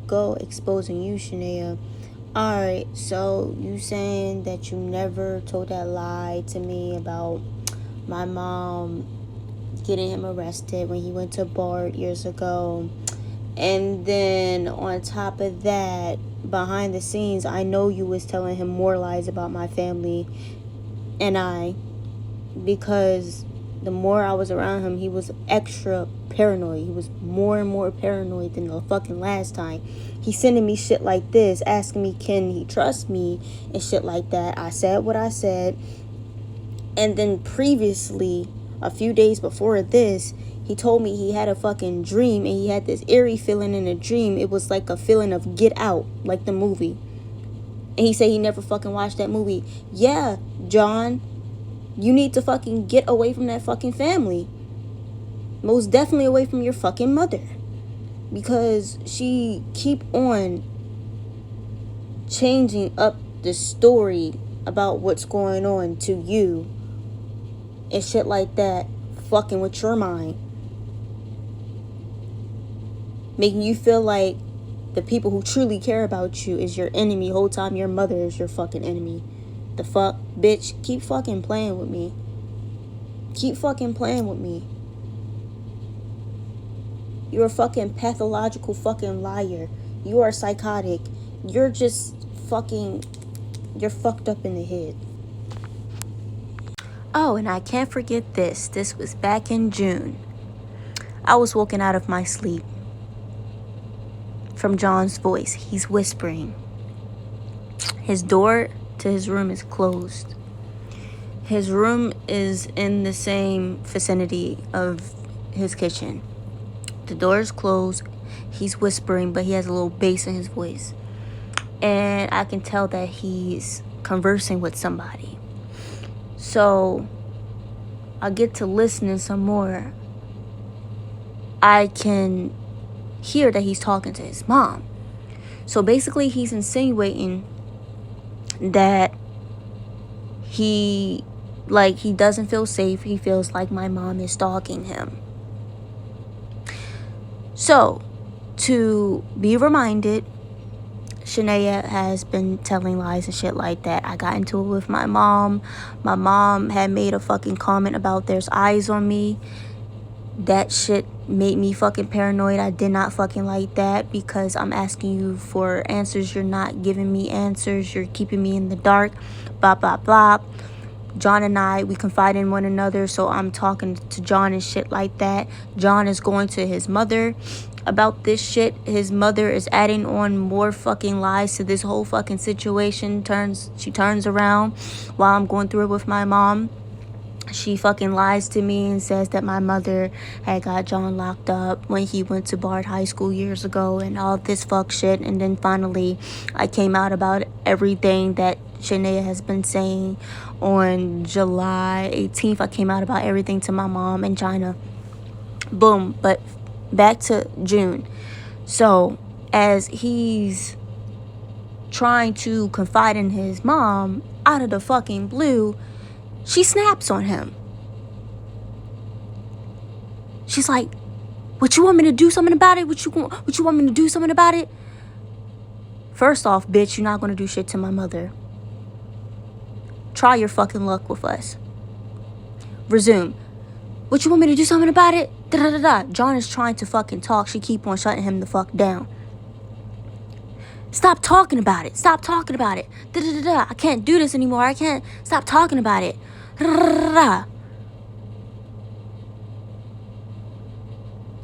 go exposing you, Shania. Alright, so you saying that you never told that lie to me about my mom getting him arrested when he went to BART years ago. And then on top of that, behind the scenes, I know you was telling him more lies about my family and I, because the more I was around him, he was extra paranoid. He was more and more paranoid than the fucking last time. He's sending me shit like this, asking me, can he trust me, and shit like that. I said what I said. And then previously, a few days before this, he told me he had a fucking dream, and he had this eerie feeling in a dream. It was like a feeling of Get Out, like the movie. And he said he never fucking watched that movie. Yeah, John, you need to fucking get away from that fucking family. Most definitely away from your fucking mother. Because she keep on changing up the story about what's going on to you. And shit like that. Fucking with your mind. Making you feel like the people who truly care about you is your enemy. Whole time your mother is your fucking enemy. The fuck, bitch, keep fucking playing with me. Keep fucking playing with me. You're a fucking pathological fucking liar. You are psychotic. You're just fucking, you're fucked up in the head. Oh, and I can't forget this. This was back in June. I was woken out of my sleep from John's voice. He's whispering. His door to his room is closed. His room is in the same vicinity of his kitchen. The door is closed. He's whispering, but he has a little bass in his voice. And I can tell that he's conversing with somebody. So I get to listening some more. I can hear that he's talking to his mom. So basically he's insinuating that he doesn't feel safe. He feels like my mom is stalking him. So, to be reminded, Shania has been telling lies and shit like that. I got into it with my mom. My mom had made a fucking comment about there's eyes on me. That shit made me fucking paranoid. I did not fucking like that because I'm asking you for answers. You're not giving me answers. You're keeping me in the dark. Blah, blah, blah. John and I, we confide in one another, so I'm talking to John and shit like that. John is going to his mother about this shit. His mother is adding on more fucking lies to this whole fucking situation. She turns around while I'm going through it with my mom. She fucking lies to me and says that my mother had got John locked up when he went to Bard High School years ago and all this fuck shit. And then finally I came out about everything that Shania has been saying. On July 18th, I came out about everything to my mom in China. Boom. But back to June. So as he's trying to confide in his mom, out of the fucking blue, she snaps on him. She's like, what, you want me to do something about it? What you want me to do something about it? First off, bitch, you're not going to do shit to my mother. Try your fucking luck with us. Resume. What, you want me to do something about it? Da-da-da-da. John is trying to fucking talk. She keep on shutting him the fuck down. Stop talking about it. Stop talking about it. Da-da-da-da. I can't do this anymore. I can't. Stop talking about it. Da-da-da-da.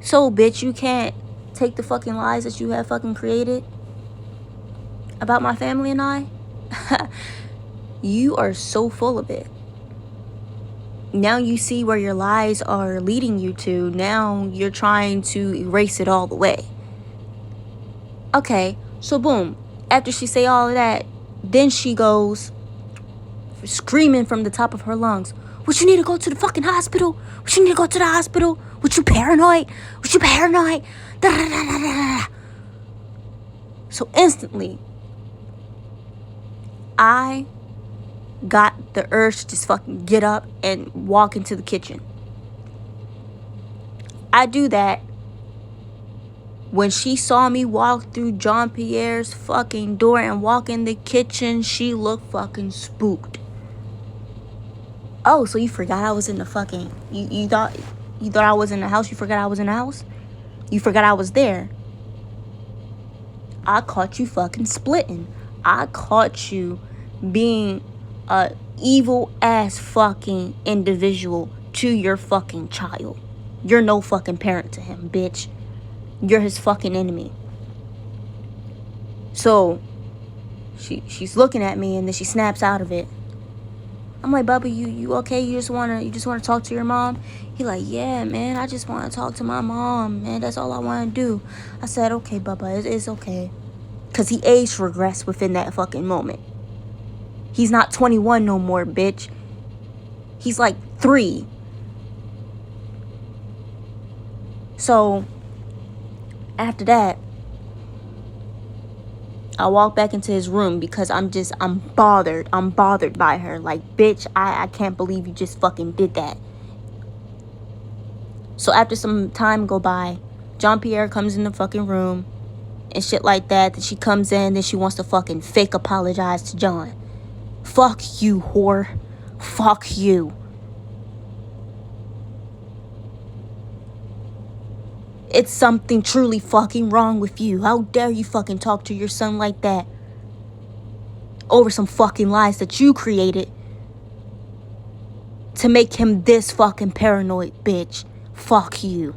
So, bitch, you can't take the fucking lies that you have fucking created about my family and I? You are so full of it. Now you see where your lies are leading you to. Now you're trying to erase it all the way. Okay, so boom. After she say all of that, then she goes screaming from the top of her lungs. What, you need to go to the fucking hospital? What, you need to go to the hospital? What, you paranoid? What, you paranoid? Da-da-da-da-da-da. So instantly, I got the urge to just fucking get up and walk into the kitchen. I do that When she saw me walk through Jean Pierre's fucking door and walk in the kitchen, she looked fucking spooked. Oh, so you forgot I was in the fucking... You thought I was in the house? You forgot I was in the house? You forgot I was there? I caught you fucking splitting. I caught you being a evil ass fucking individual to your fucking child. You're no fucking parent to him, bitch. You're his fucking enemy. So she's looking at me and then she snaps out of it. I'm like, Bubba, you okay? You just wanna talk to your mom? He like, yeah, man, I just wanna talk to my mom, man. That's all I wanna do. I said, okay, Bubba, it's okay. Cause he aged regressed within that fucking moment. He's not 21 no more, bitch. He's like 3. So after that, I walk back into his room because I'm bothered. I'm bothered by her. Like, bitch, I can't believe you just fucking did that. So after some time go by, Jean Pierre comes in the fucking room and shit like that. Then she comes in, then she wants to fucking fake apologize to John. Fuck you, whore. Fuck you. It's something truly fucking wrong with you. How dare you fucking talk to your son like that? Over some fucking lies that you created to make him this fucking paranoid, bitch. Fuck you.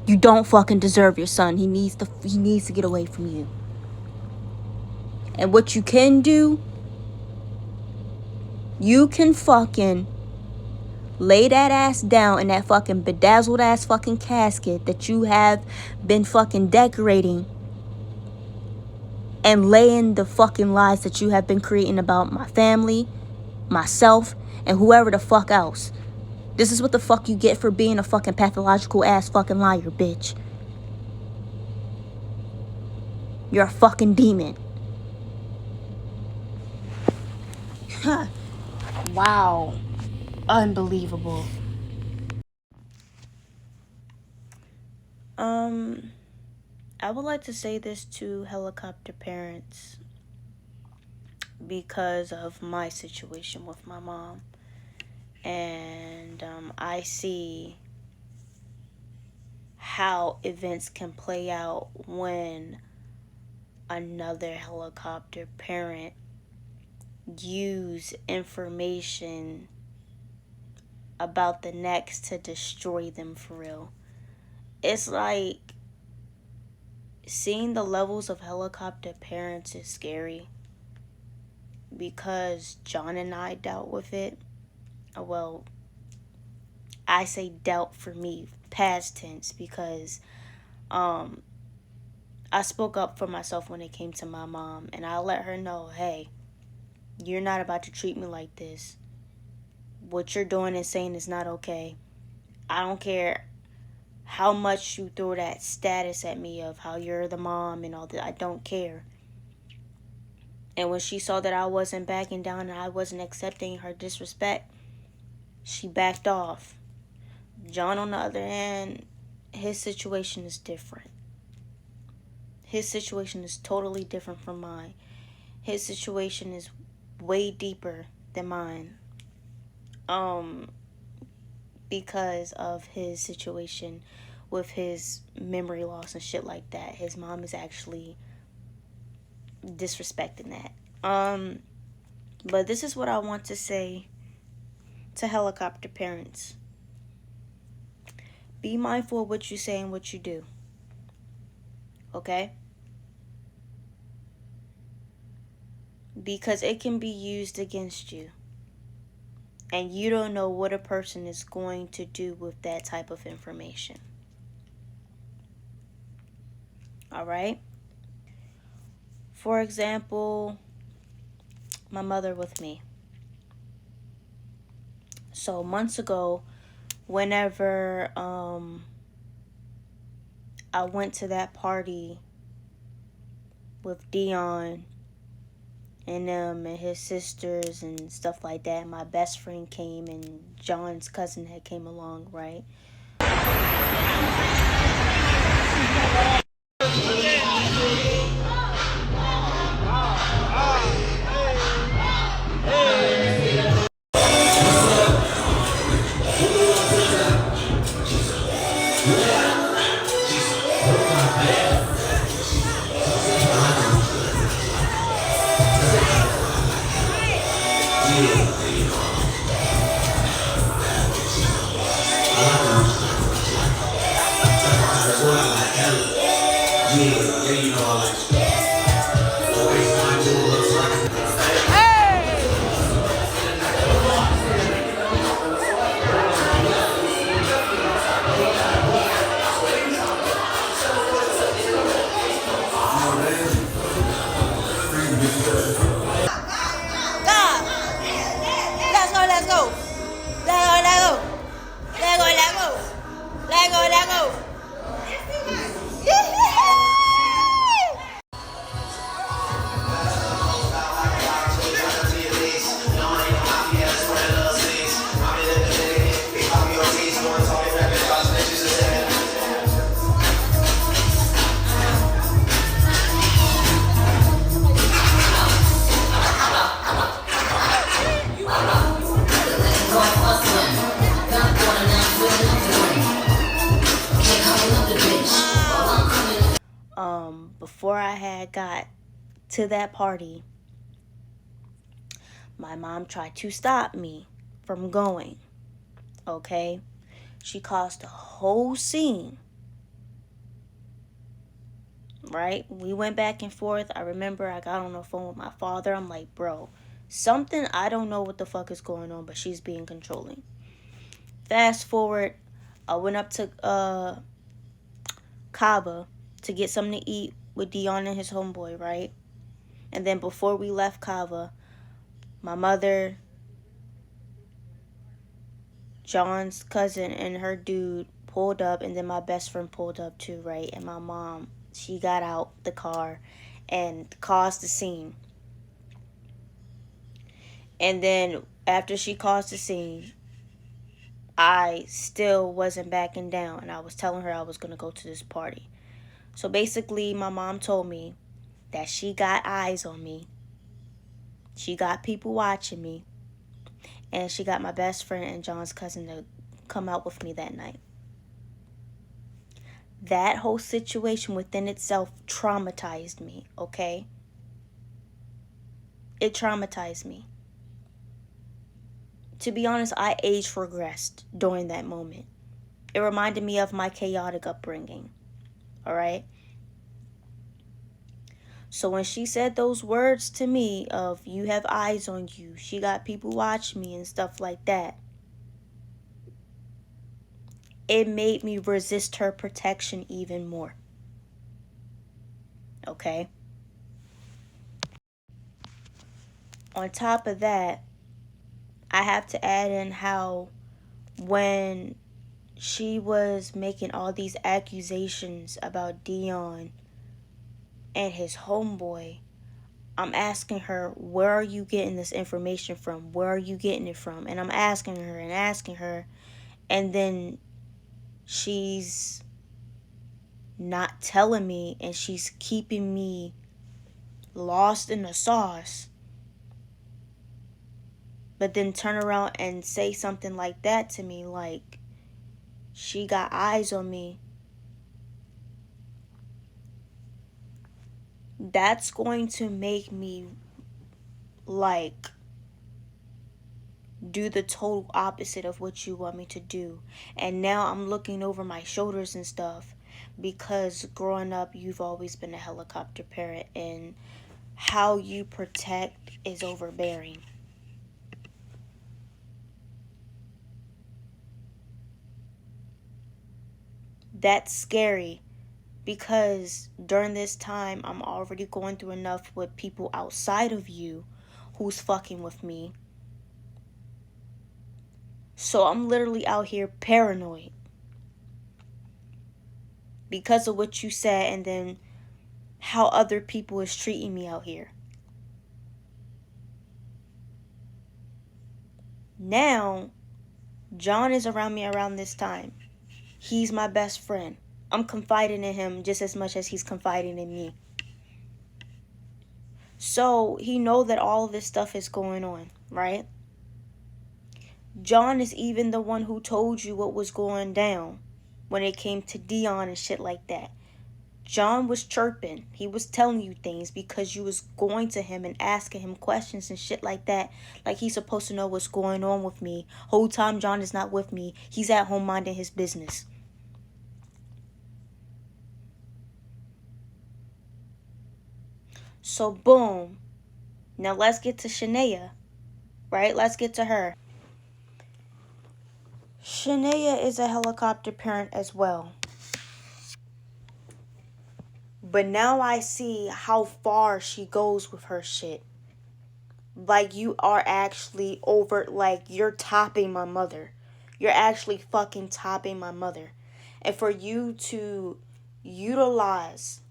You don't fucking deserve your son. He needs to get away from you. And what you can do, you can fucking lay that ass down in that fucking bedazzled ass fucking casket that you have been fucking decorating, and lay in the fucking lies that you have been creating about my family, myself, and whoever the fuck else. This is what the fuck you get for being a fucking pathological ass fucking liar, bitch. You're a fucking demon. Wow. Unbelievable. I would like to say this to helicopter parents because of my situation with my mom. And I see how events can play out when another helicopter parent use information about the next to destroy them for real. It's like seeing the levels of helicopter parents is scary because John and I dealt with it. Well, I say dealt for me, past tense, because I spoke up for myself when it came to my mom, and I let her know, hey, you're not about to treat me like this. What you're doing and saying is not okay. I don't care how much you throw that status at me of how you're the mom and all that. I don't care. And when she saw that I wasn't backing down and I wasn't accepting her disrespect, she backed off. John, on the other hand, his situation is different. His situation is totally different from mine. His situation is way deeper than mine. Because of his situation with his memory loss and shit like that. His mom is actually disrespecting that. But this is what I want to say to helicopter parents. Be mindful of what you say and what you do. Okay? Because it can be used against you. And you don't know what a person is going to do with that type of information. Alright? For example, my mother with me. So months ago, whenever I went to that party with Dion and his sisters and stuff like that. My best friend came, and John's cousin had came along, right? Before I had got to that party, my mom tried to stop me from going, okay? She caused a whole scene, right? We went back and forth. I remember I got on the phone with my father. I'm like, bro, something, I don't know what the fuck is going on, but she's being controlling. Fast forward, I went up to Cava to get something to eat with Dion and his homeboy, right? And then before we left Cava, my mother, John's cousin, and her dude pulled up, and then my best friend pulled up too, right? And my mom, she got out the car and caused the scene. And then after she caused the scene, I still wasn't backing down, and I was telling her I was going to go to this party. So basically, my mom told me that she got eyes on me. She got people watching me. And she got my best friend and John's cousin to come out with me that night. That whole situation within itself traumatized me, okay? It traumatized me. To be honest, I age regressed during that moment. It reminded me of my chaotic upbringing, all right? So when she said those words to me of, you have eyes on you, she got people watching me and stuff like that, it made me resist her protection even more. Okay? On top of that, I have to add in how when she was making all these accusations about Dion and his homeboy, I'm asking her, where are you getting this information from? Where are you getting it from? And I'm asking her, and then she's not telling me, and she's keeping me lost in the sauce. But then turn around and say something like that to me, like she got eyes on me. That's going to make me like do the total opposite of what you want me to do. And now I'm looking over my shoulders and stuff, because growing up you've always been a helicopter parent, and how you protect is overbearing. That's scary, because during this time I'm already going through enough with people outside of you who's fucking with me. So I'm literally out here paranoid because of what you said, and then how other people is treating me out here. Now, John is around me around this time. He's my best friend. I'm confiding in him just as much as he's confiding in me. So he know that all of this stuff is going on, right? John is even the one who told you what was going down when it came to Dion and shit like that. John was chirping. He was telling you things because you was going to him and asking him questions and shit like that. Like he's supposed to know what's going on with me. Whole time John is not with me. He's at home minding his business. So boom. Now let's get to Shania. Right? Let's get to her. Shania is a helicopter parent as well. But now I see how far she goes with her shit. Like, you are actually over, like, you're topping my mother. You're actually fucking topping my mother. And for you to utilize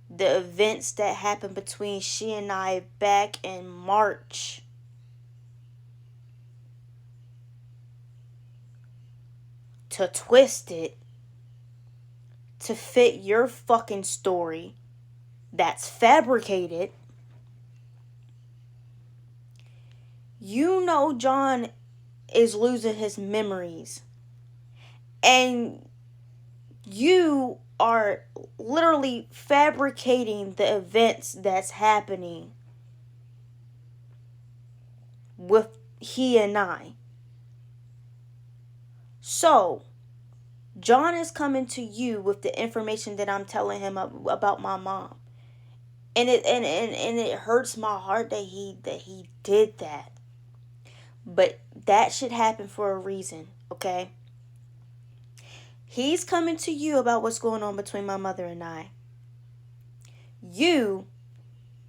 the events that happened between she and I back in March to twist it to fit your fucking story that's fabricated. You know John is losing his memories. And you are literally fabricating the events that's happening with he and I. So, John is coming to you with the information that I'm telling him about my mom. And it hurts my heart that he did that. But that should happen for a reason, okay? He's coming to you about what's going on between my mother and I.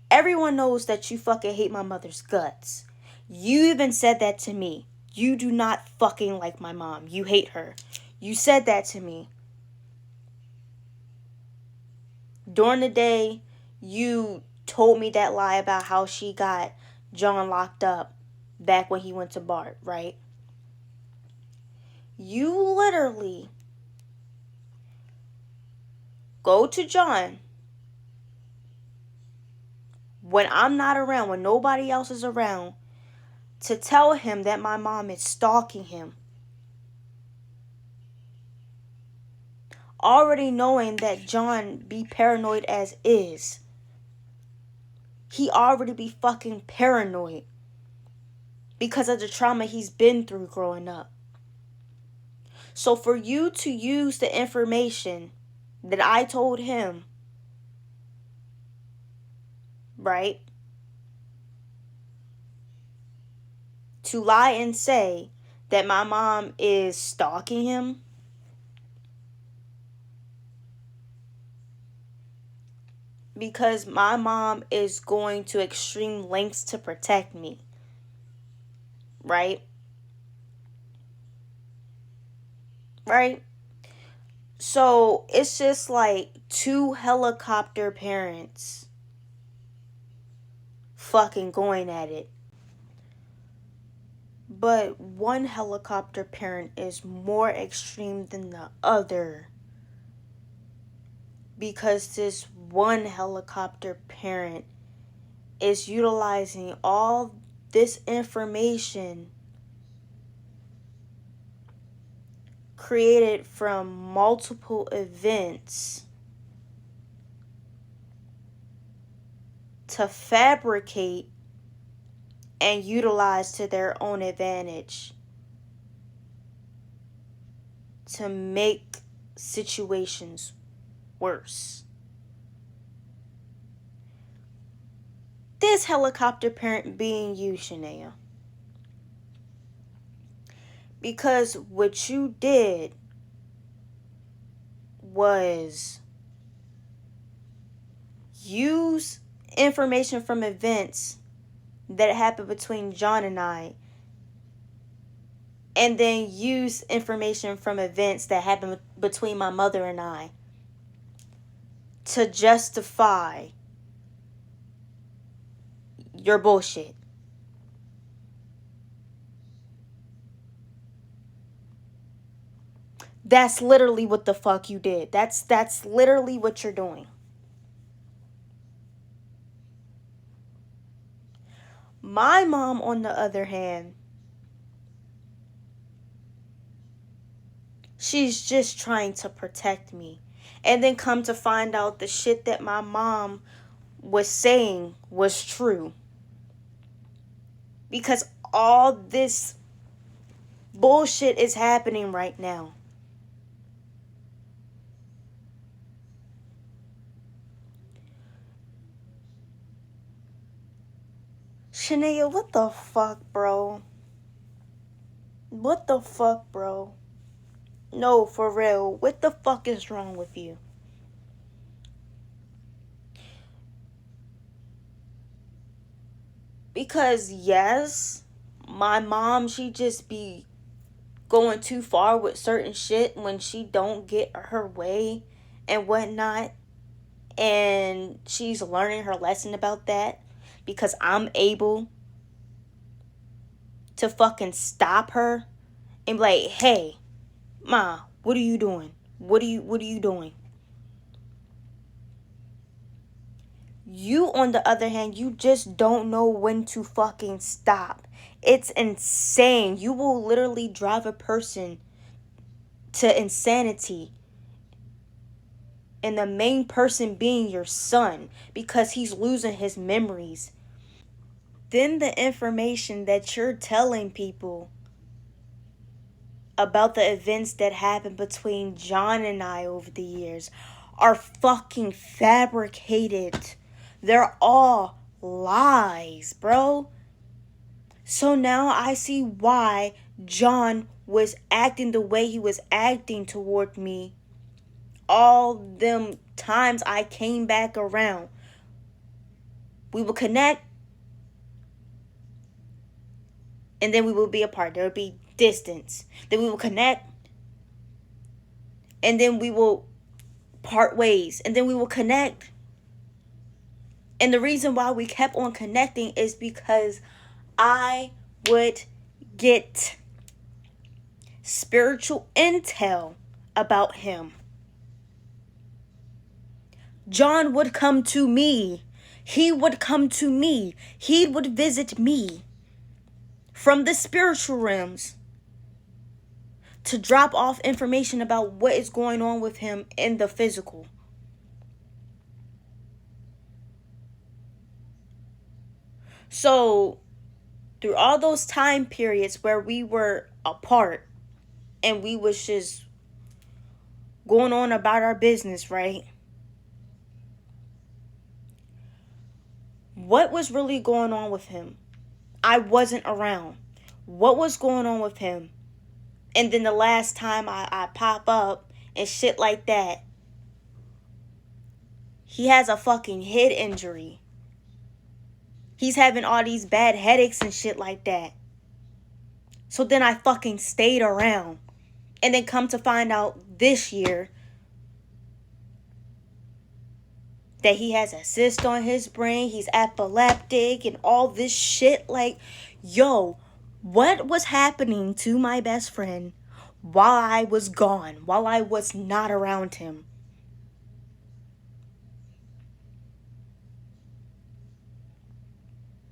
Everyone knows that you fucking hate my mother's guts. You even said that to me. You do not fucking like my mom. You hate her. You said that to me. During the day, you told me that lie about how she got John locked up back when he went to Bart, right? You literally go to John when I'm not around, when nobody else is around, to tell him that my mom is stalking him. Already knowing that John be paranoid as is. He already be fucking paranoid because of the trauma he's been through growing up. So for you to use the information that I told him, right, to lie and say that my mom is stalking him, because my mom is going to extreme lengths to protect me, right? Right? So it's just like two helicopter parents fucking going at it. But one helicopter parent is more extreme than the other. Because this one helicopter parent is utilizing all this information created from multiple events to fabricate and utilize to their own advantage to make situations worse. This helicopter parent being you, Shania. Because what you did was use information from events that happened between John and I, and then use information from events that happened between my mother and I to justify your bullshit. That's literally what the fuck you did. That's literally what you're doing. My mom, on the other hand, she's just trying to protect me. And then come to find out the shit that my mom was saying was true. Because all this bullshit is happening right now. Shania, what the fuck, bro? What the fuck, bro? No, for real. What the fuck is wrong with you? Because, yes, my mom, she just be going too far with certain shit when she don't get her way and whatnot. And she's learning her lesson about that. Because I'm able to fucking stop her and be like, hey, Ma, what are you doing? What are you doing? You, on the other hand, you just don't know when to fucking stop. It's insane. You will literally drive a person to insanity. And the main person being your son, because he's losing his memories. Then the information that you're telling people about the events that happened between John and I over the years are fucking fabricated. They're all lies, bro. So now I see why John was acting the way he was acting toward me all them times I came back around. We would connect, and then we would be apart. There would be distance. Then we would connect, and then we will part ways, and then we will connect. And the reason why we kept on connecting is because I would get spiritual intel about him. John would come to me. He would come to me. He would visit me from the spiritual realms to drop off information about what is going on with him in the physical. So, through all those time periods where we were apart and we was just going on about our business, right? What was really going on with him? I wasn't around. What was going on with him? And then the last time I pop up and shit like that, he has a fucking head injury. He's having all these bad headaches and shit like that. So then I fucking stayed around. And then come to find out this year that he has a cyst on his brain, he's epileptic and all this shit. Like, yo, what was happening to my best friend while I was gone, while I was not around him?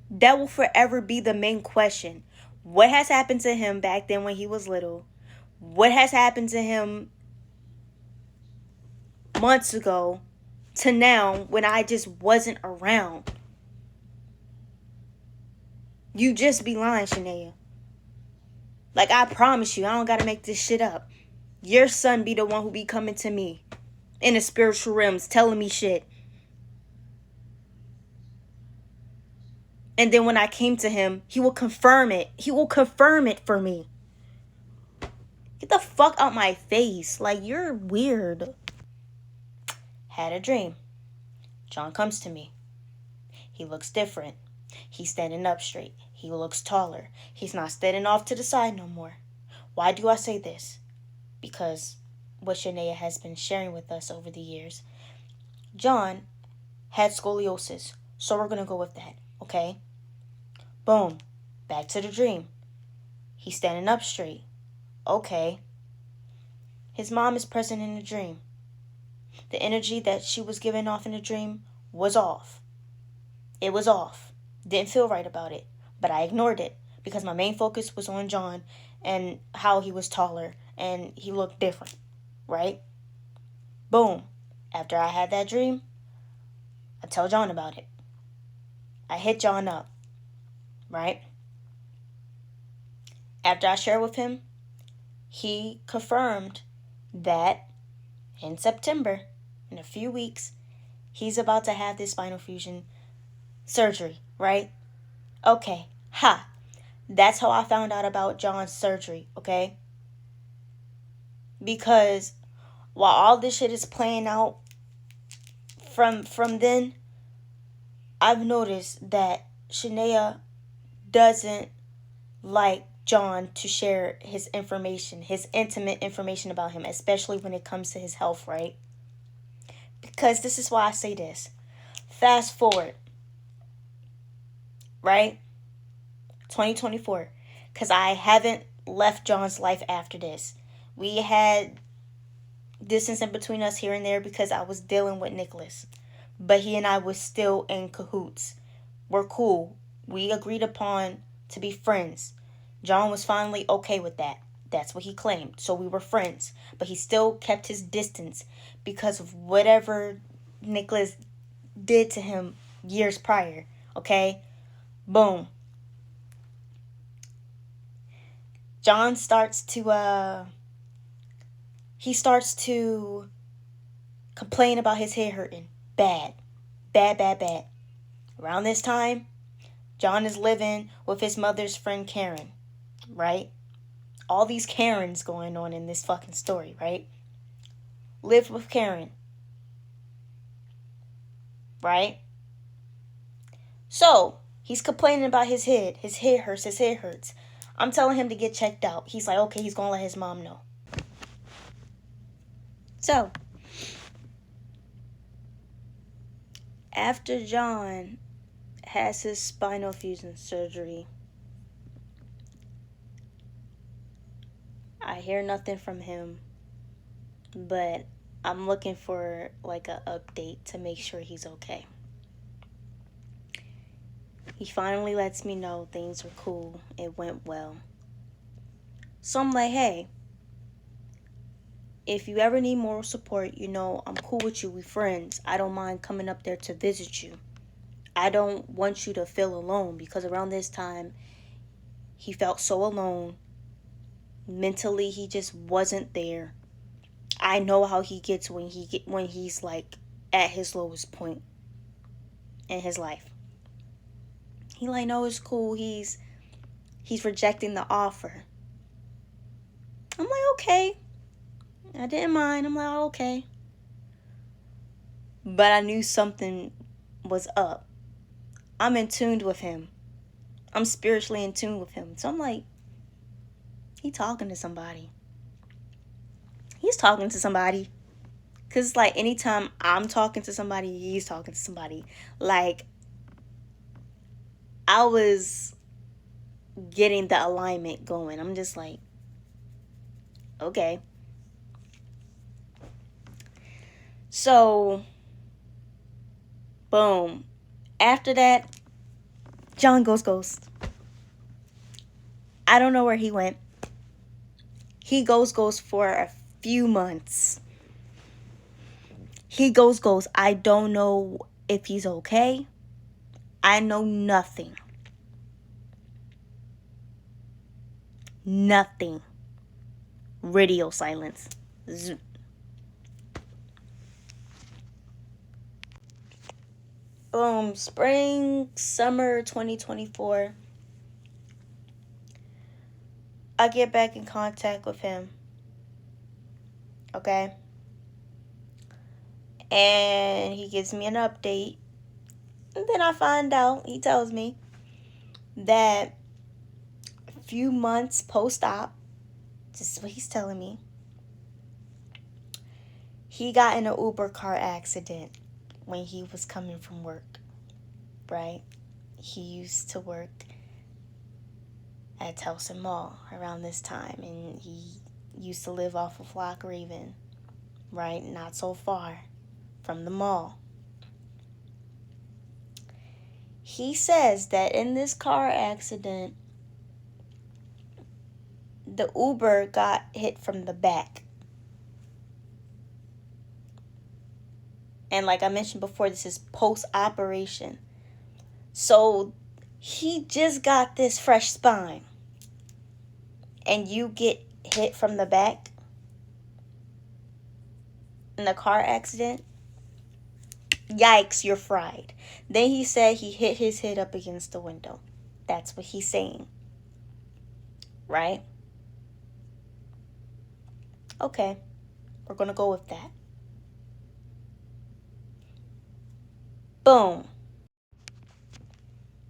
That will forever be the main question. What has happened to him back then when he was little? What has happened to him months ago to now when I just wasn't around? You just be lying, Shania. Like, I promise you, I don't gotta make this shit up. Your son be the one who be coming to me in the spiritual realms telling me shit. And then when I came to him, he will confirm it. He will confirm it for me. Get the fuck out my face. Like, you're weird. Had a dream. John comes to me. He looks different. He's standing up straight. He looks taller. He's not standing off to the side no more. Why do I say this? Because what Shania has been sharing with us over the years. John had scoliosis. So we're going to go with that. Okay? Boom. Back to the dream. He's standing up straight. Okay. His mom is present in the dream. The energy that she was giving off in the dream was off. It was off. Didn't feel right about it. But I ignored it because my main focus was on John and how he was taller and he looked different. Right? Boom. After I had that dream, I tell John about it. I hit John up. Right? After I shared with him, he confirmed that in September, in a few weeks, he's about to have this spinal fusion surgery, right? Okay, that's how I found out about John's surgery, okay? Because while all this shit is playing out from then, I've noticed that Shania doesn't like John to share his information, his intimate information about him, especially when it comes to his health, right? Because this is why I say this. Fast forward, right? 2024. Because I haven't left John's life after this. We had distance in between us here and there because I was dealing with Nicholas. But he and I was still in cahoots. We're cool. We agreed upon to be friends. John was finally okay with that. That's what he claimed. So we were friends. But he still kept his distance because of whatever Nicholas did to him years prior. Okay? Boom. John starts to complain about his head hurting. Bad. Around this time, John is living with his mother's friend Karen, right? All these Karens going on in this fucking story, right? Lived with Karen, right? So, he's complaining about his head. His head hurts. I'm telling him to get checked out. He's like, okay, he's going to let his mom know. So, after John has his spinal fusion surgery, I hear nothing from him, but I'm looking for like an update to make sure he's okay. He finally lets me know things were cool. It went well. So I'm like, hey, if you ever need moral support, I'm cool with you. We friends. I don't mind coming up there to visit you. I don't want you to feel alone because around this time, he felt so alone. Mentally, he just wasn't there. I know how he gets when he's like at his lowest point in his life. He like, no, it's cool. He's rejecting the offer. I'm like, okay. I didn't mind. I'm like, oh, okay. But I knew something was up. I'm in tune with him. I'm spiritually in tune with him. So I'm like, he talking to somebody. He's talking to somebody. Because it's like anytime I'm talking to somebody, he's talking to somebody. Like, I was getting the alignment going. I'm just like, okay. So, boom. After that, John goes ghost. I don't know where he went. He goes ghost for a few months. He goes ghost. I don't know if he's okay. I know nothing. Nothing. Radio silence. Boom. Spring, summer 2024. I get back in contact with him. Okay? And he gives me an update. And then I find out, he tells me that a few months post-op, this is what he's telling me, he got in an Uber car accident when he was coming from work, right? He used to work at Towson Mall around this time, and he used to live off of Lock Raven, right? Not so far from the mall. He says that in this car accident, the Uber got hit from the back. And like I mentioned before, this is post-operation. So he just got this fresh spine. And you get hit from the back in a car accident. Yikes, you're fried. Then he said he hit his head up against the window. That's what he's saying. Right? Okay. We're going to go with that. Boom.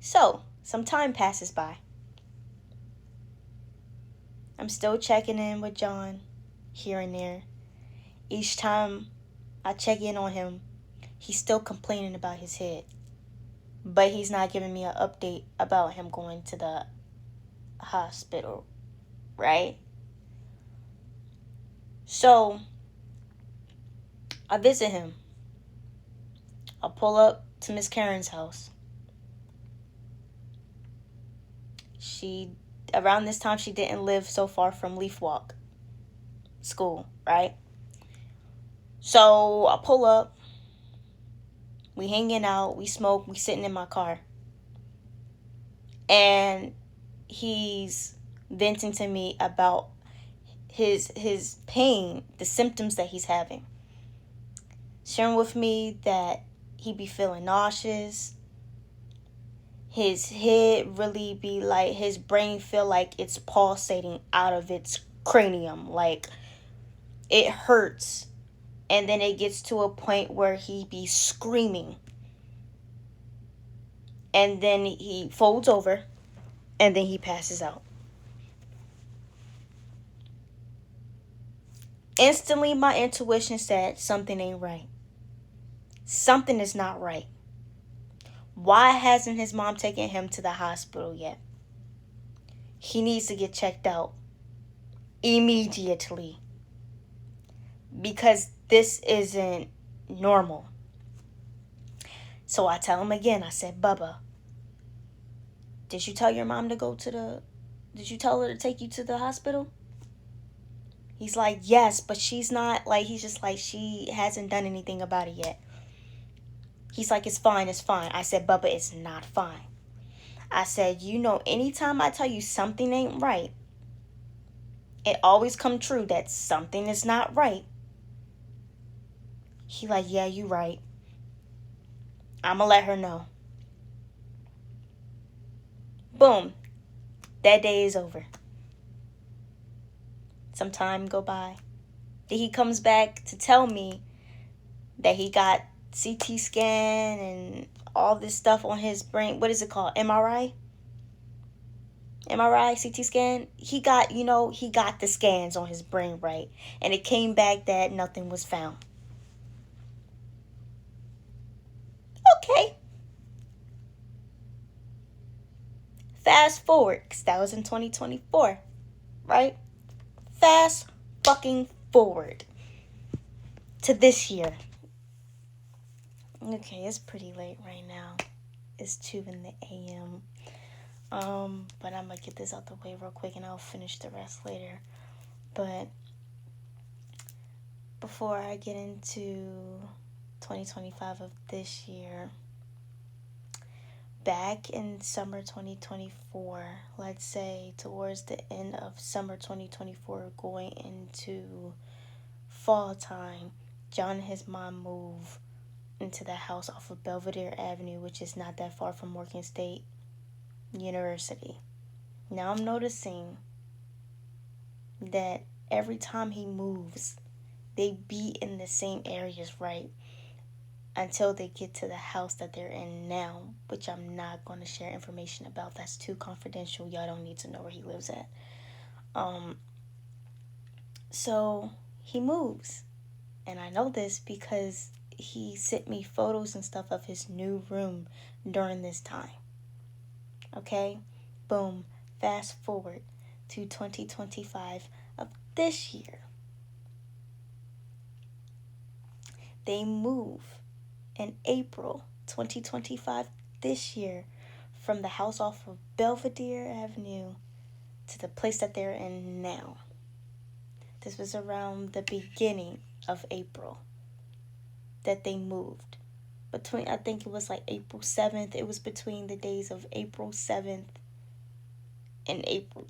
So, some time passes by. I'm still checking in with John here and there. Each time I check in on him, he's still complaining about his head. But he's not giving me an update about him going to the hospital, right? So, I visit him. I'll pull up to Miss Karen's house. Around this time, she didn't live so far from Leaf Walk School, right? So, I pull up. We hanging out, we smoke, we sitting in my car. And he's venting to me about his pain, the symptoms that he's having. Sharing with me that he be feeling nauseous. His head really be like, his brain feel like it's pulsating out of its cranium. Like, it hurts. And then it gets to a point where he be screaming. And then he folds over. And then he passes out. Instantly, my intuition said something ain't right. Something is not right. Why hasn't his mom taken him to the hospital yet? He needs to get checked out immediately. Because this isn't normal. So I tell him again, I said, Bubba, did you tell your mom to did you tell her to take you to the hospital? He's like, yes, but she's not, like, he's just like, she hasn't done anything about it yet. He's like, it's fine, it's fine. I said, Bubba, it's not fine. I said, anytime I tell you something ain't right, it always come true that something is not right. He like, yeah, you right. I'ma let her know. Boom. That day is over. Some time go by. Then he comes back to tell me that he got CT scan and all this stuff on his brain. What is it called? MRI? MRI, CT scan? He got the scans on his brain, right? And it came back that nothing was found. Okay. Fast forward, because that was in 2024, right? Fast fucking forward to this year. Okay, it's pretty late right now. It's 2 a.m. But I'm gonna get this out the way real quick and I'll finish the rest later. But before I get into 2025 of this year, back in summer 2024, let's say towards the end of summer 2024, going into fall time, John and his mom moved into the house off of Belvedere Avenue, which is not that far from Morgan State University. Now I'm noticing that every time he moves, they be in the same areas, right? Until they get to the house that they're in now, which I'm not going to share information about. That's too confidential. Y'all don't need to know where he lives at. So he moves. And I know this because he sent me photos and stuff of his new room during this time. Okay? Boom. Fast forward to 2025 of this year, they move in April 2025 this year from the house off of Belvedere Avenue to the place that they're in now. This was around the beginning of April that they moved. Between, I think it was like April 7th. It was between the days of April 7th and April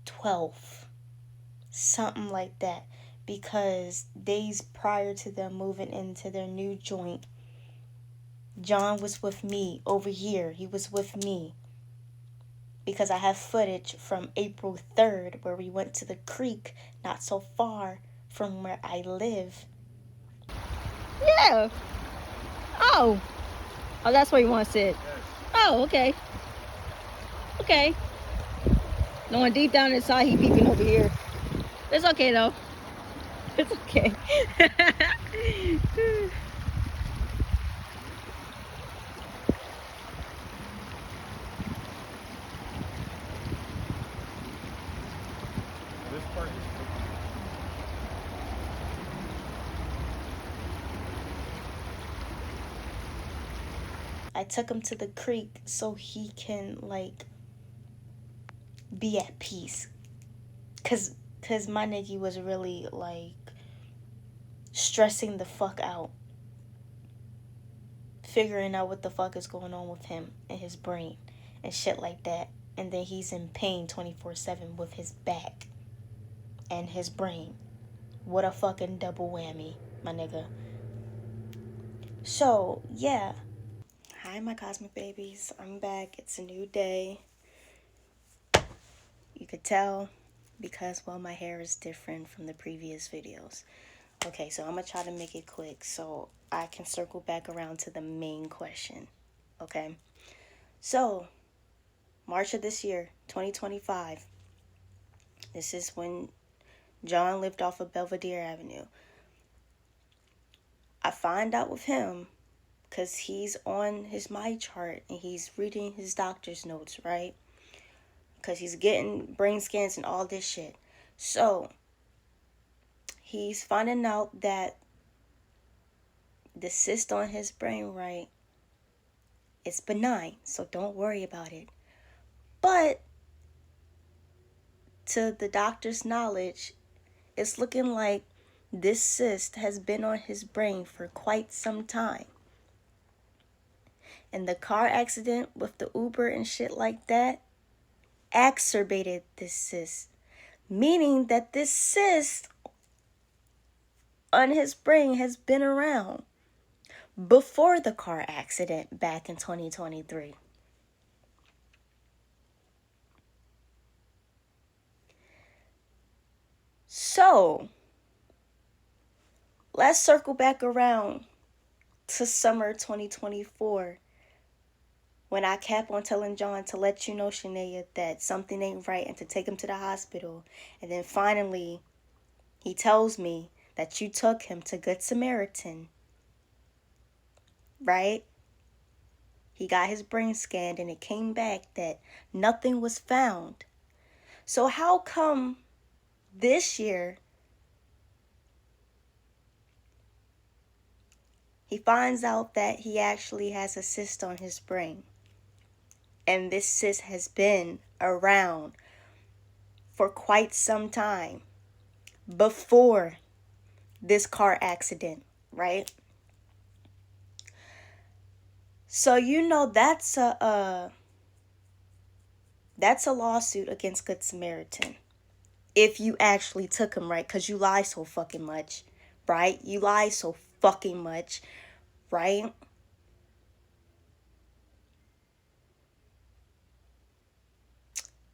12th. Something like that. Because days prior to them moving into their new joint, John was with me over here. He was with me. Because I have footage from April 3rd where we went to the creek not so far from where I live. Yeah. Oh, that's where you want to sit. Yes. Oh, okay. Okay. No one deep down inside, he peeping over here. It's okay though. It's okay. This part is I took him to the creek so he can, like, be at peace. Cause my nigga was really, like, stressing the fuck out. Figuring out what the fuck is going on with him and his brain and shit like that. And then he's in pain 24/7 with his back and his brain. What a fucking double whammy, my nigga. So, yeah. Hi, my cosmic babies. I'm back. It's a new day. You could tell because, well, my hair is different from the previous videos. Okay, so I'm going to try to make it quick so I can circle back around to the main question. Okay? So, March of this year, 2025. This is when John lived off of Belvedere Avenue. I find out with him because he's on his my chart and he's reading his doctor's notes, right? Because he's getting brain scans and all this shit. So, he's finding out that the cyst on his brain, right, it's benign, so don't worry about it. But, to the doctor's knowledge, it's looking like this cyst has been on his brain for quite some time. And the car accident with the Uber and shit like that exacerbated this cyst. Meaning that this cyst on his brain has been around before the car accident back in 2023. So, let's circle back around to summer 2024 when I kept on telling John to let you know, Shania, that something ain't right and to take him to the hospital. And then finally, he tells me that you took him to Good Samaritan. Right? He got his brain scanned and it came back that nothing was found. So how come this year he finds out that he actually has a cyst on his brain? And this cyst has been around for quite some time before this car accident, right? So you know that's a lawsuit against Good Samaritan. If you actually took him, right? Because you lie so fucking much, right? You lie so fucking much, right?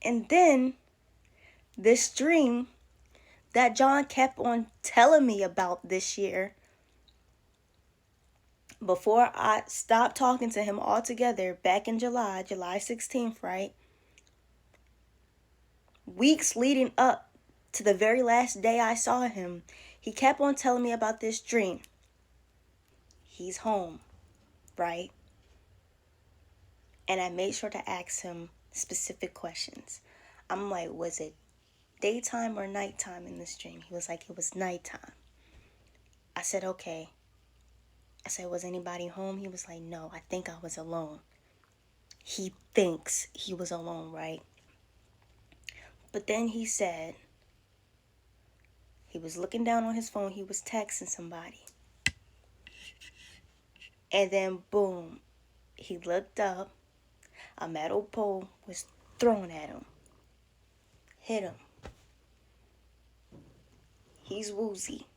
And then this dream that John kept on telling me about this year, before I stopped talking to him altogether back in July 16th, right? Weeks leading up to the very last day I saw him, he kept on telling me about this dream. He's home, right? And I made sure to ask him specific questions. I'm like, was it daytime or nighttime in this dream? He was like, it was nighttime. I said, okay. I said, was anybody home? He was like, no, I think I was alone. He thinks he was alone, right? But then he said he was looking down on his phone. He was texting somebody. And then, boom, he looked up. A metal pole was thrown at him. Hit him. He's woozy.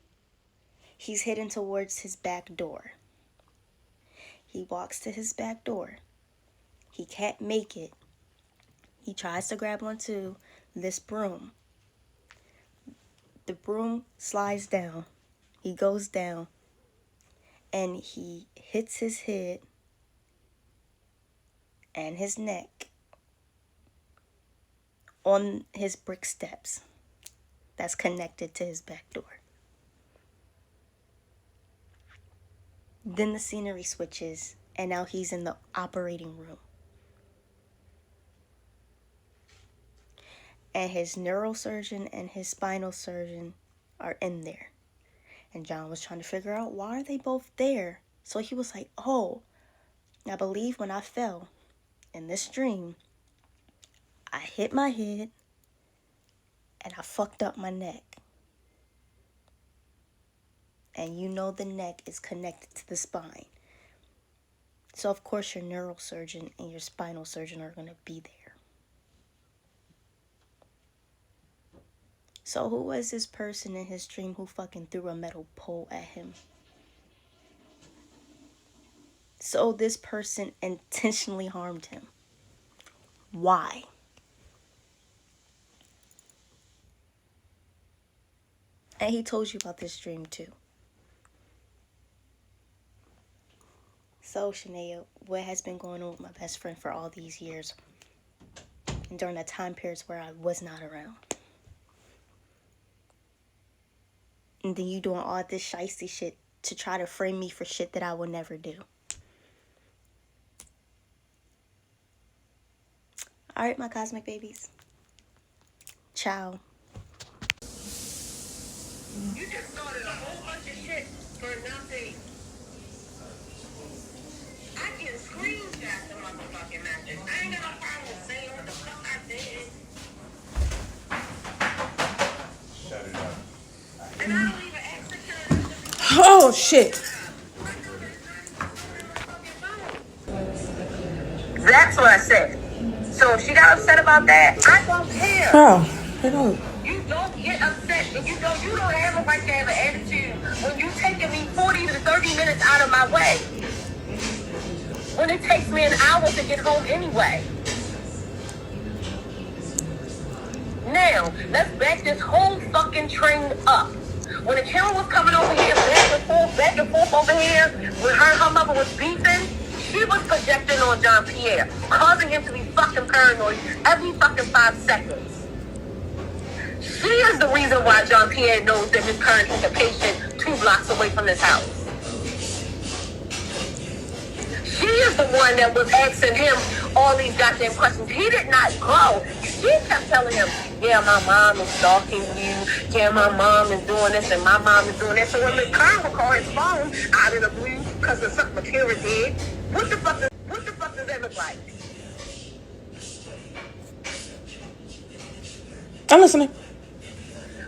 He's heading towards his back door. He walks to his back door. He can't make it. He tries to grab onto this broom. The broom slides down. He goes down. And he hits his head and his neck on his brick steps that's connected to his back door. Then the scenery switches, and now he's in the operating room. And his neurosurgeon and his spinal surgeon are in there. And John was trying to figure out, why are they both there? So he was like, oh, I believe when I fell in this dream, I hit my head and I fucked up my neck. And you know the neck is connected to the spine. So of course your neurosurgeon and your spinal surgeon are going to be there. So who was this person in his dream who fucking threw a metal pole at him? So this person intentionally harmed him. Why? And he told you about this dream too. So, Shania, what has been going on with my best friend for all these years? And during the time periods where I was not around. And then you doing all this shiesty shit to try to frame me for shit that I will never do. Alright, my cosmic babies. Ciao. You just started a whole bunch of shit for nothing. I can screenshot the motherfucking message. I ain't got no problem with saying what the fuck I did. Shut it up. And I don't even execute. Oh, shit. That's what I said. So if she got upset about that, I don't care. Oh, I don't. You don't get upset, and you don't have a right to have an attitude when you taking me 40 to 30 minutes out of my way. When it takes me an hour to get home anyway. Now, let's back this whole fucking train up. When Akira was coming over here, back and forth over here, when her and her mother was beefing, she was projecting on John Pierre, causing him to be fucking paranoid every fucking 5 seconds. She is the reason why John Pierre knows that his parent is a patient 2 blocks away from his house. She is the one that was asking him all these goddamn questions. He did not go. She kept telling him, yeah, my mom is stalking you. Yeah, my mom is doing this and my mom is doing that. So when the car would call his phone out of the blue because of something Akira did, what the fuck does that look like? I'm listening.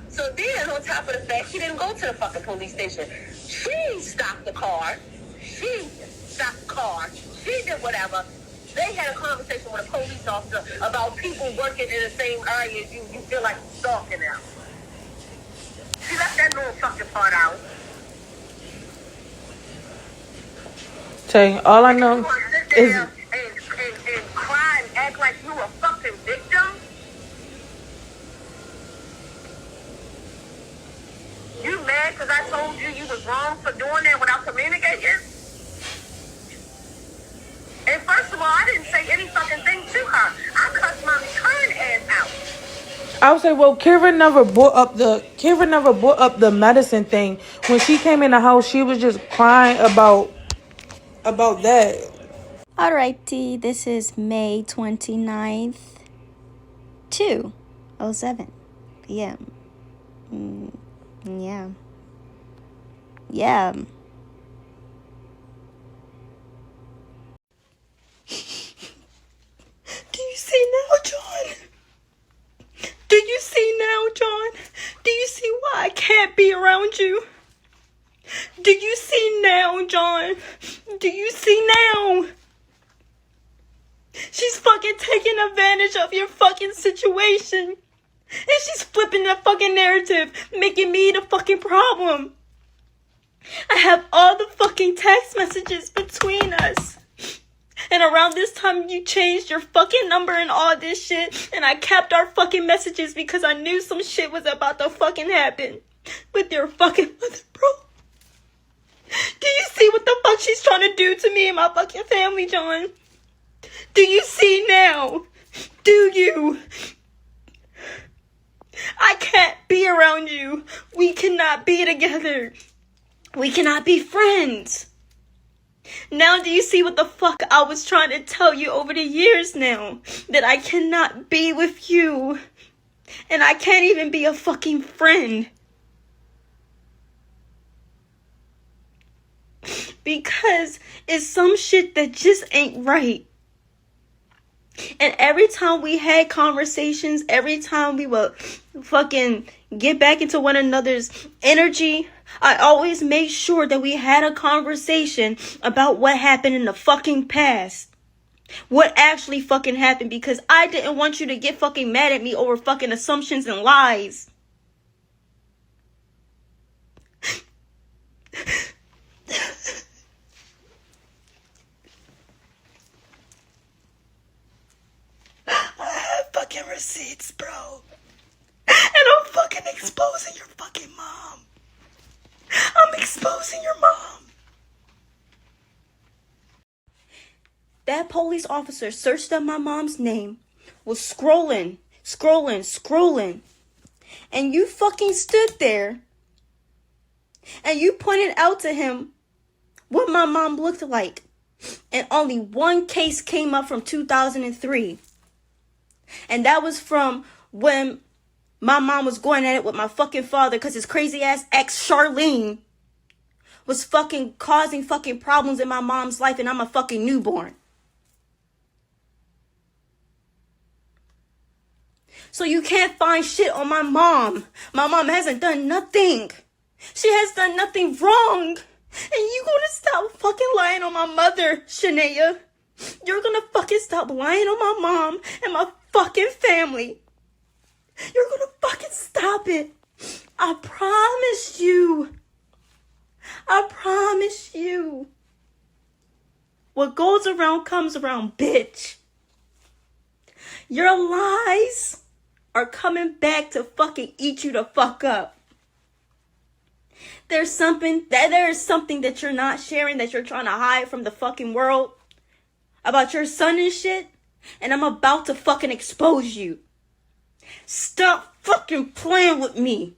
So then, on top of the fact, she didn't go to the fucking police station. She stopped the car. She stopped the car. She did whatever. They had a conversation with a police officer about people working in the same area as you. You feel like stalking them. She left that little fucking part out. Tay, all I know You want to sit is there and cry and act like you a fucking victim? You mad because I told you was wrong for doing that without communicating? And first of all, I didn't say any fucking thing to her. I cussed my return ass out. I would say, well, Kira never brought up the medicine thing. When she came in the house, she was just crying about that. Alrighty, this is May 29th, 2007. Yeah. Yeah. Yeah. Do you see now, John? Do you see now, John? Do you see why I can't be around you? Do you see now, John? Do you see now? She's fucking taking advantage of your fucking situation. And she's flipping the fucking narrative, making me the fucking problem. I have all the fucking text messages between us. And around this time, you changed your fucking number and all this shit. And I kept our fucking messages because I knew some shit was about to fucking happen with your fucking mother, bro. Do you see what the fuck she's trying to do to me and my fucking family, John? Do you see now? Do you? I can't be around you. We cannot be together. We cannot be friends. Now do you see what the fuck I was trying to tell you over the years now? That I cannot be with you. And I can't even be a fucking friend. Because it's some shit that just ain't right. And every time we had conversations, every time we would fucking get back into one another's energy, I always made sure that we had a conversation about what happened in the fucking past. What actually fucking happened, because I didn't want you to get fucking mad at me over fucking assumptions and lies. Receipts, bro. And I'm fucking exposing your fucking mom. I'm exposing your mom. That police officer searched up my mom's name, was scrolling. And you fucking stood there. And you pointed out to him what my mom looked like. And only one case came up from 2003. And that was from when my mom was going at it with my fucking father because his crazy ass ex Charlene was fucking causing fucking problems in my mom's life and I'm a fucking newborn. So you can't find shit on my mom. My mom hasn't done nothing. She has done nothing wrong. And you gonna stop fucking lying on my mother, Shania. You're gonna fucking stop lying on my mom and my fucking family. You're gonna fucking stop it. I promise you. I promise you. What goes around comes around, bitch. Your lies are coming back to fucking eat you the fuck up. There is something that you're not sharing, that you're trying to hide from the fucking world about your son and shit. And I'm about to fucking expose you. Stop fucking playing with me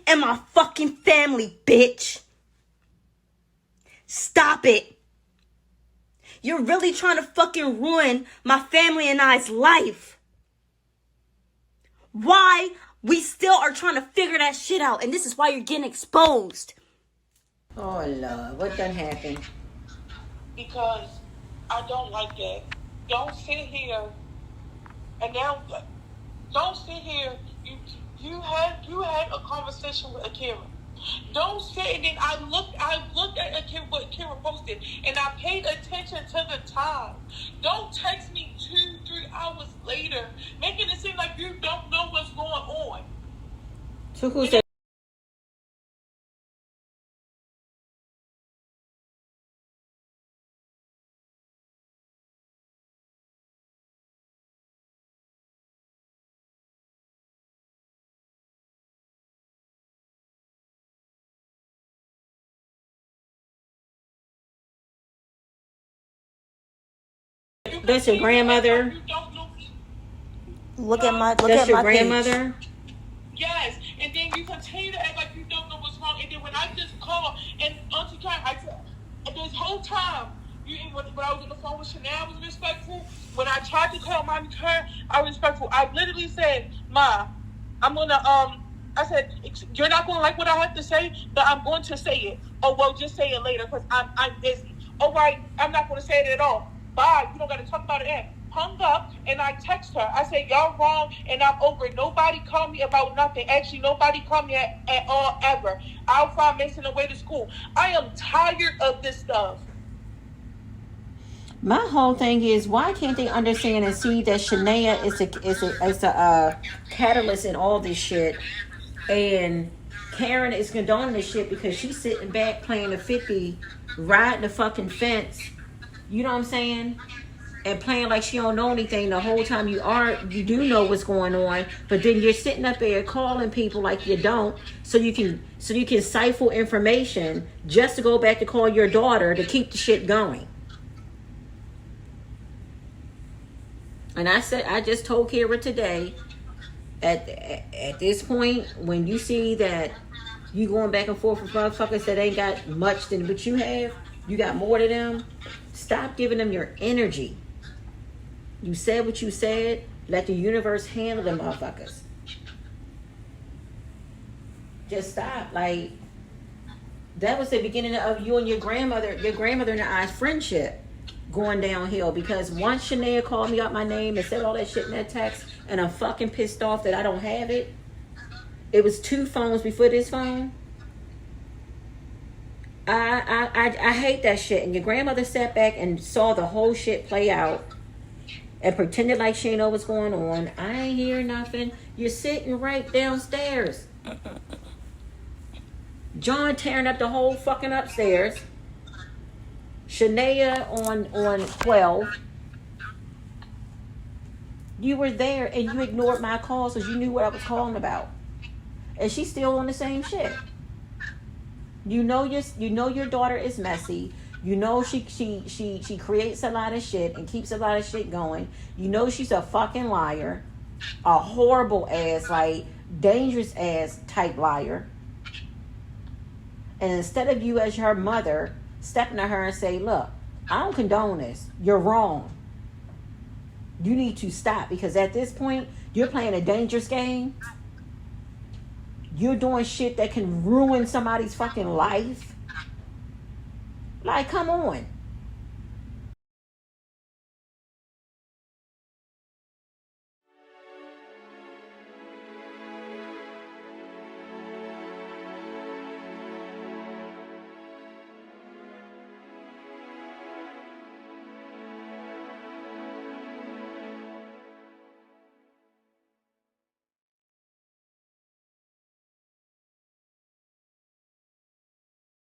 and my fucking family, bitch. Stop it. You're really trying to fucking ruin my family and I's life. Why? We still are trying to figure that shit out. And this is why you're getting exposed. Oh, Lord. What done happened? Because I don't like that. Don't sit here and now don't sit here. You had a conversation with Akira. Don't sit and then I looked at Akira, what Akira posted, and I paid attention to the time. Don't text me 2-3 hours later, making it seem like you don't know what's going on. So who said? That's your grandmother. Look at my grandmother. page. Yes, and then you continue to act like you don't know what's wrong. And then when I just called and Auntie Karen, I said, this whole time, when I was on the phone with Chanel, I was respectful. When I tried to call Mommy Karen, I was respectful. I literally said, Ma, I'm gonna I said, you're not gonna like what I have to say, but I'm going to say it. Oh well, just say it later because I'm busy. All right, I'm not gonna say it at all. Bye. You don't gotta talk about it. Then. Hung up, and I text her. I said, y'all wrong, and I'm over it. Nobody called me about nothing. Actually, nobody called me at all ever. I'll find Mason away to school. I am tired of this stuff. My whole thing is, why can't they understand and see that Shania is a catalyst in all this shit, and Karen is condoning this shit because she's sitting back playing the 50, riding the fucking fence. You know what I'm saying? And playing like she don't know anything the whole time you do know what's going on, but then you're sitting up there calling people like you don't, so you can siphon information just to go back to call your daughter to keep the shit going. And I just told Kira today, at this point, when you see that you going back and forth with motherfuckers that ain't got much than what you have, you got more to them, stop giving them your energy. You said what you said. Let the universe handle them motherfuckers. Just stop. Like, that was the beginning of you and your grandmother and I's friendship going downhill, because once Shania called me out my name and said all that shit in that text, and I'm fucking pissed off that I don't have it. It was 2 phones before this phone. I hate that shit. And your grandmother sat back and saw the whole shit play out and pretended like she didn't know what's going on. I ain't hear nothing. You're sitting right downstairs. John tearing up the whole fucking upstairs. Shania on 12. You were there and you ignored my calls because you knew what I was calling about. And she's still on the same shit. You know your daughter is messy. You know she creates a lot of shit and keeps a lot of shit going. You know she's a fucking liar. A horrible ass, like dangerous ass type liar. And instead of you as her mother stepping to her and say, look, I don't condone this. You're wrong. You need to stop, because at this point you're playing a dangerous game. You're doing shit that can ruin somebody's fucking life. Like, come on.